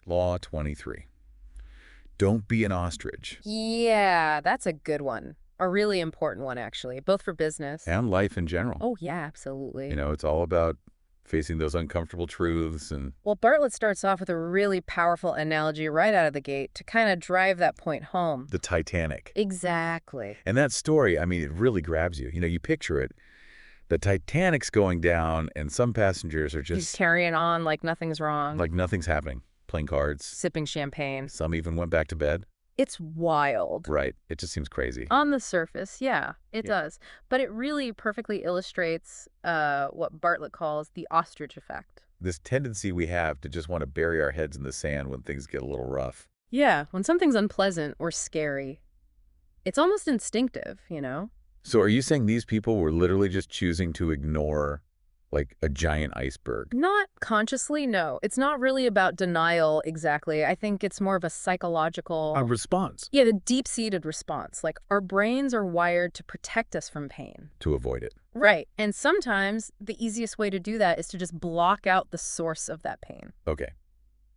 Law 23. Don't be an ostrich. Yeah, that's a good one. A really important one, actually, both for business. And life in general. Oh, yeah, absolutely. It's all about facing those uncomfortable truths and Well, Bartlett starts off with a really powerful analogy right out of the gate to kind of drive that point home. the Titanic. Exactly. And that story, I mean, it really grabs you. You picture it. The Titanic's going down and some passengers are He's just carrying on like nothing's wrong, like nothing's happening, playing cards. sipping champagne. Some even went back to bed. It's wild. Right. It just seems crazy. On the surface, yeah, it Yeah. does. But it really perfectly illustrates what Bartlett calls the ostrich effect. This tendency we have to just want to bury our heads in the sand when things get a little rough. Yeah, when something's unpleasant or scary, it's almost instinctive, you know? So are you saying these people were literally just choosing to ignore, like, a giant iceberg? Not consciously, no. It's not really about denial exactly. I think it's more of a psychological... A response. Yeah, the deep-seated response. Like, our brains are wired to protect us from pain. To avoid it. Right. And sometimes the easiest way to do that is to just block out the source of that pain. Okay.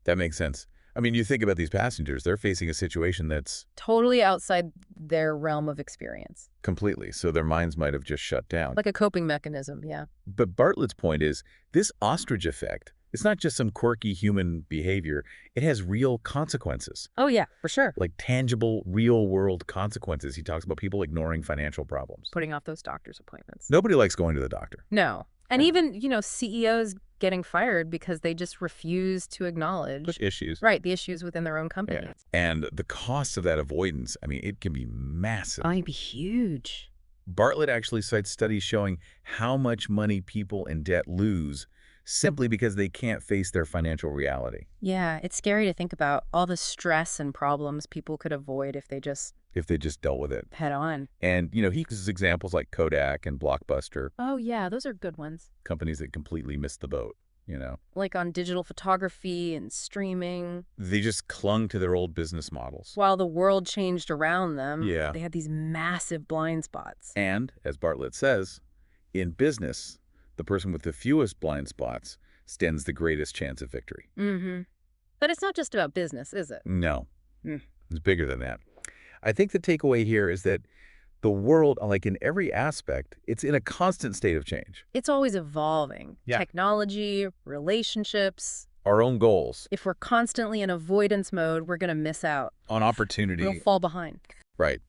That makes sense. I mean, you think about these passengers, they're facing a situation that's Totally outside their realm of experience. completely, so their minds might have just shut down. Like a coping mechanism, yeah. But Bartlett's point is, this ostrich effect, it's not just some quirky human behavior, it has real consequences. Oh, yeah, for sure. Like tangible, real-world consequences. He talks about people ignoring financial problems. Putting off those doctor's appointments. Nobody likes going to the doctor. No. And even, CEOs getting fired because they just refuse to acknowledge Issues. right, the issues within their own company. Yeah. And the cost of that avoidance, I mean, it can be massive. Oh, it'd be huge. Bartlett actually cites studies showing how much money people in debt lose simply because they can't face their financial reality. Yeah, it's scary to think about all the stress and problems people could avoid if they just If they just dealt with it. head on. And, he uses examples like Kodak and Blockbuster, Oh, yeah, those are good ones. companies that completely missed the boat, Like on digital photography and streaming. They just clung to their old business models. While the world changed around them, Yeah. they had these massive blind spots. And, as Bartlett says, in business, the person with the fewest blind spots stands the greatest chance of victory. Mm-hmm. But it's not just about business, is it? No, Mm. it's bigger than that. I think the takeaway here is that the world, like in every aspect, it's in a constant state of change. It's always evolving. Yeah. Technology, relationships. Our own goals If we're constantly in avoidance mode, we're going to miss out. on opportunity. We'll fall behind. Right.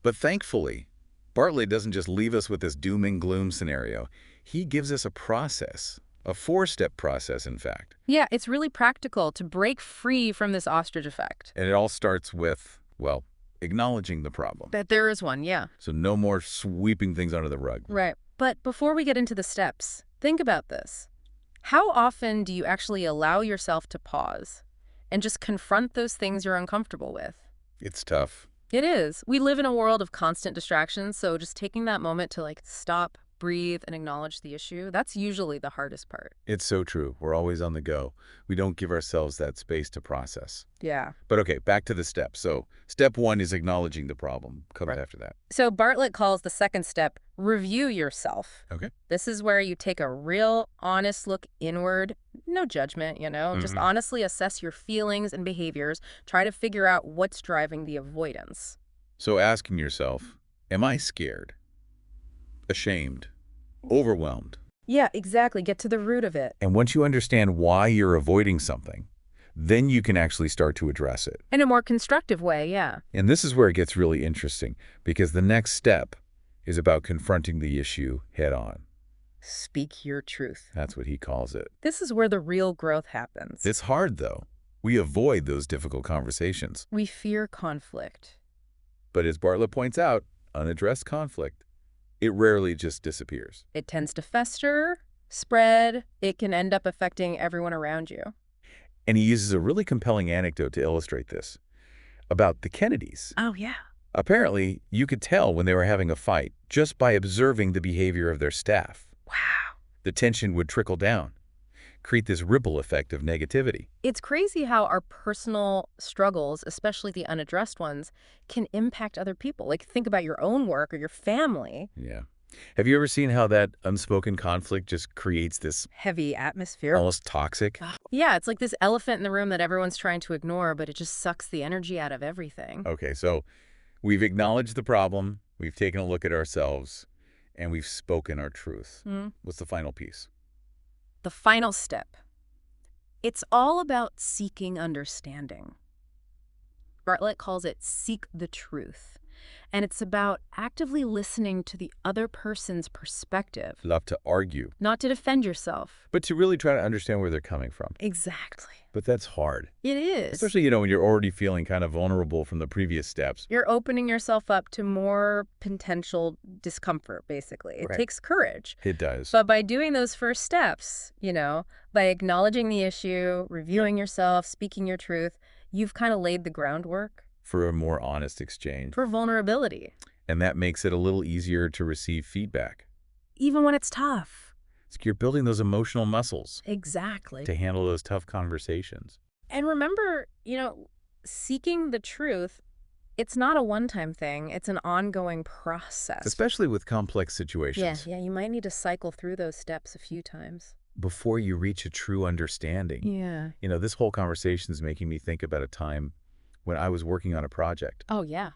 But thankfully, Bartlett doesn't just leave us with this doom and gloom scenario. He gives us a process, a 4-step process, in fact. Yeah, it's really practical to break free from this ostrich effect. And it all starts with, well, acknowledging the problem. That there is one, yeah. So no more sweeping things under the rug. Right. But before we get into the steps, think about this. How often do you actually allow yourself to pause and just confront those things you're uncomfortable with? It's tough. It is. We live in a world of constant distractions, so just taking that moment to stop, breathe, and acknowledge the issue, that's usually the hardest part. It's so true. We're always on the go. We don't give ourselves that space to process. Yeah. But okay, back to the steps. So step 1 is acknowledging the problem. Comes Right. after that. So Bartlett calls the second step, review yourself. Okay. This is where you take a real, honest look inward, no judgment, just honestly assess your feelings and behaviors, try to figure out what's driving the avoidance. So asking yourself, am I scared? Ashamed? Overwhelmed? Yeah, exactly. Get to the root of it. And once you understand why you're avoiding something, then you can actually start to address it. In a more constructive way, yeah. And this is where it gets really interesting, because the next step is about confronting the issue head on. Speak your truth. That's what he calls it. This is where the real growth happens. It's hard, though. We avoid those difficult conversations. We fear conflict. But as Bartlett points out, unaddressed conflict, it rarely just disappears. It tends to fester, spread. It can end up affecting everyone around you. And he uses a really compelling anecdote to illustrate this, about the Kennedys. Oh, yeah. Apparently, you could tell when they were having a fight just by observing the behavior of their staff. Wow. The tension would trickle down, create this ripple effect of negativity. It's crazy how our personal struggles, especially the unaddressed ones, can impact other people. Like, think about your own work or your family. Yeah. Have you ever seen how that unspoken conflict just creates this Heavy atmosphere. almost toxic? Yeah, it's like this elephant in the room that everyone's trying to ignore, but it just sucks the energy out of everything. Okay, so we've acknowledged the problem, we've taken a look at ourselves, and we've spoken our truth. Mm. What's the final piece? The final step. It's all about seeking understanding. Bartlett calls it seek the truth. And it's about actively listening to the other person's perspective, Love to argue, not to defend yourself. but to really try to understand where they're coming from. Exactly. But that's hard. It is. Especially, when you're already feeling kind of vulnerable from the previous steps. You're opening yourself up to more potential discomfort, basically. It Right. takes courage. It does. But by doing those first steps, by acknowledging the issue, reviewing yourself, speaking your truth, you've kind of laid the groundwork For a more honest exchange. for vulnerability, And that makes it a little easier to receive feedback. even when it's tough. It's like you're building those emotional muscles Exactly. to handle those tough conversations. And remember, seeking the truth, it's not a one-time thing. It's an ongoing process. Especially with complex situations. Yeah, you might need to cycle through those steps a few times. Before you reach a true understanding. Yeah. This whole conversation is making me think about a time when I was working on a project Oh, yeah.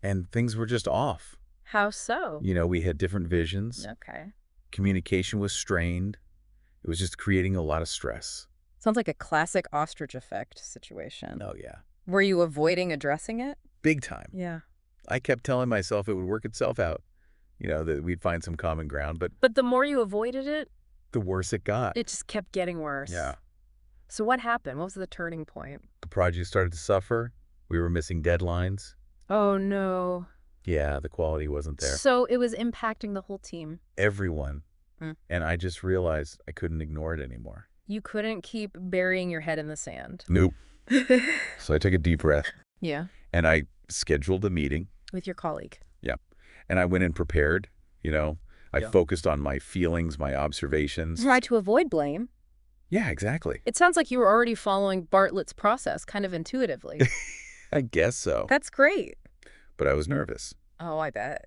and things were just off. How so? We had different visions. Okay. Communication was strained. It was just creating a lot of stress. Sounds like a classic ostrich effect situation. Oh, yeah. Were you avoiding addressing it? Big time. Yeah. I kept telling myself it would work itself out, that we'd find some common ground, but But the more you avoided it, the worse it got. it just kept getting worse. Yeah. So what happened? What was the turning point? The project started to suffer. We were missing deadlines. Oh, no. Yeah, the quality wasn't there. So it was impacting the whole team. Everyone. Mm. And I just realized I couldn't ignore it anymore. You couldn't keep burying your head in the sand. Nope. So I took a deep breath Yeah. and I scheduled a meeting. With your colleague. Yeah. And I went in prepared, I Yeah. focused on my feelings, my observations. Try to avoid blame. Yeah, exactly. It sounds like you were already following Bartlett's process kind of intuitively. I guess so. That's great. But I was nervous. Oh, I bet.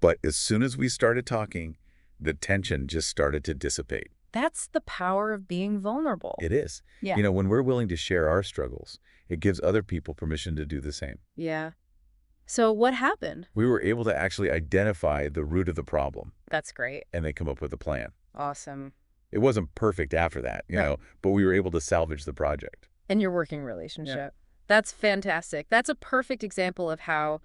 But as soon as we started talking, the tension just started to dissipate. That's the power of being vulnerable. It is. Yeah. When we're willing to share our struggles, it gives other people permission to do the same. Yeah. So what happened? We were able to actually identify the root of the problem That's great. and then come up with a plan. Awesome. It wasn't perfect after that, Right. but we were able to salvage the project. And your working relationship. That's fantastic. That's a perfect example of how,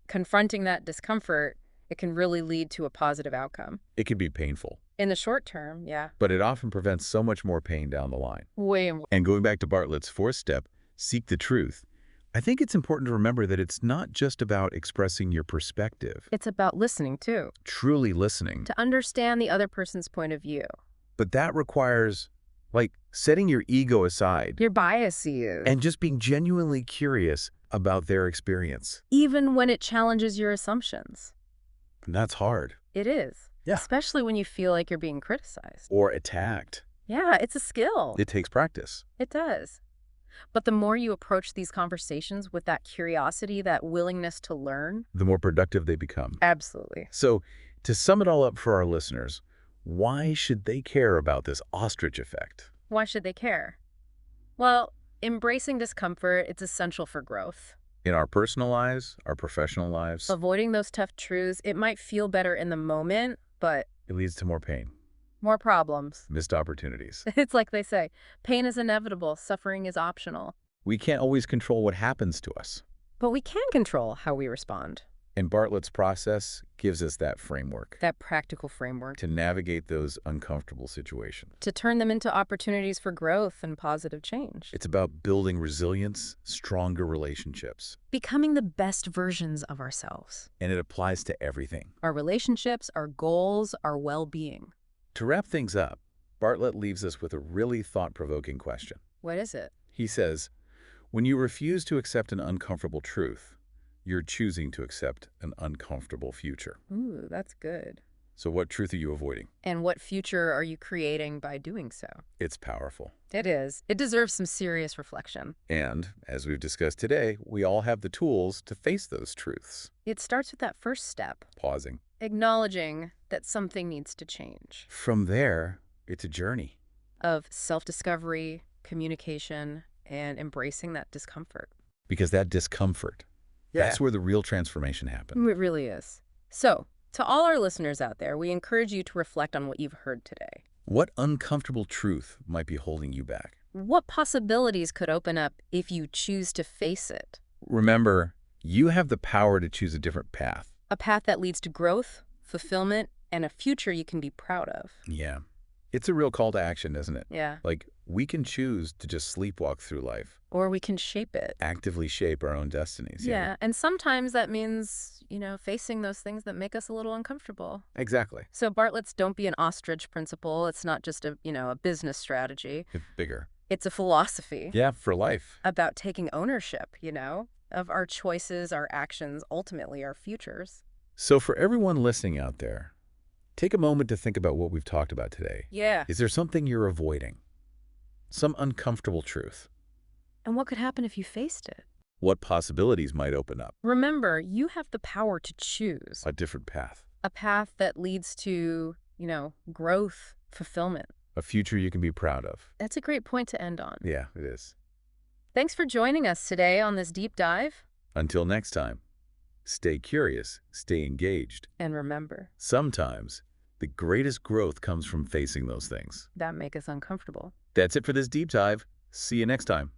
confronting that discomfort, it can really lead to a positive outcome. It can be painful, In the short term, yeah. but it often prevents so much more pain down the line. Way more. And going back to Bartlett's fourth step, seek the truth, I think it's important to remember that it's not just about expressing your perspective, It's about listening, too, truly listening, to understand the other person's point of view. but that requires, setting your ego aside Your biases. and just being genuinely curious about their experience. Even when it challenges your assumptions. And that's hard. It is. Yeah. Especially when you feel like you're being criticized. Or attacked. Yeah, it's a skill. It takes practice. It does. But the more you approach these conversations with that curiosity, that willingness to learn. The more productive they become. Absolutely. So, to sum it all up for our listeners, why should they care about this ostrich effect? Why should they care? Well, embracing discomfort, it's essential for growth. In our personal lives, our professional lives, Avoiding those tough truths, it might feel better in the moment, but it leads to more pain, more problems. missed opportunities. It's like they say, pain is inevitable, suffering is optional. We can't always control what happens to us. But we can control how we respond. And Bartlett's process gives us that framework That practical framework. to navigate those uncomfortable situations. To turn them into opportunities for growth and positive change. It's about building resilience, stronger relationships, Becoming the best versions of ourselves. and it applies to everything. Our relationships, our goals, our well-being. To wrap things up, Bartlett leaves us with a really thought-provoking question. What is it? He says, when you refuse to accept an uncomfortable truth, you're choosing to accept an uncomfortable future. Ooh, that's good. So what truth are you avoiding? And what future are you creating by doing so? It's powerful. It is. It deserves some serious reflection. And, as we've discussed today, we all have the tools to face those truths. It starts with that first step, Pausing. acknowledging that something needs to change. From there, it's a journey. Of self-discovery, communication, and embracing that discomfort. Because that discomfort, that's where the real transformation happens. It really is. So, to all our listeners out there, we encourage you to reflect on what you've heard today. What uncomfortable truth might be holding you back? What possibilities could open up if you choose to face it? Remember, you have the power to choose a different path. A path that leads to growth, fulfillment, and a future you can be proud of. Yeah. It's a real call to action, isn't it? Yeah. Like, we can choose to just sleepwalk through life. Or we can shape it. Actively shape our own destinies. Yeah, and sometimes that means, facing those things that make us a little uncomfortable. Exactly. So Bartlett's don't be an ostrich principle. It's not just a business strategy. It's bigger. It's a philosophy. Yeah, for life. About taking ownership, of our choices, our actions, ultimately our futures. So for everyone listening out there, take a moment to think about what we've talked about today. Yeah. Is there something you're avoiding? Some uncomfortable truth? And what could happen if you faced it? What possibilities might open up? Remember, you have the power to choose. A different path. A path that leads to, growth, fulfillment. A future you can be proud of. That's a great point to end on. Yeah, it is. Thanks for joining us today on this deep dive. Until next time, stay curious, stay engaged. And remember, Sometimes, the greatest growth comes from facing those things. that make us uncomfortable. That's it for this deep dive. See you next time.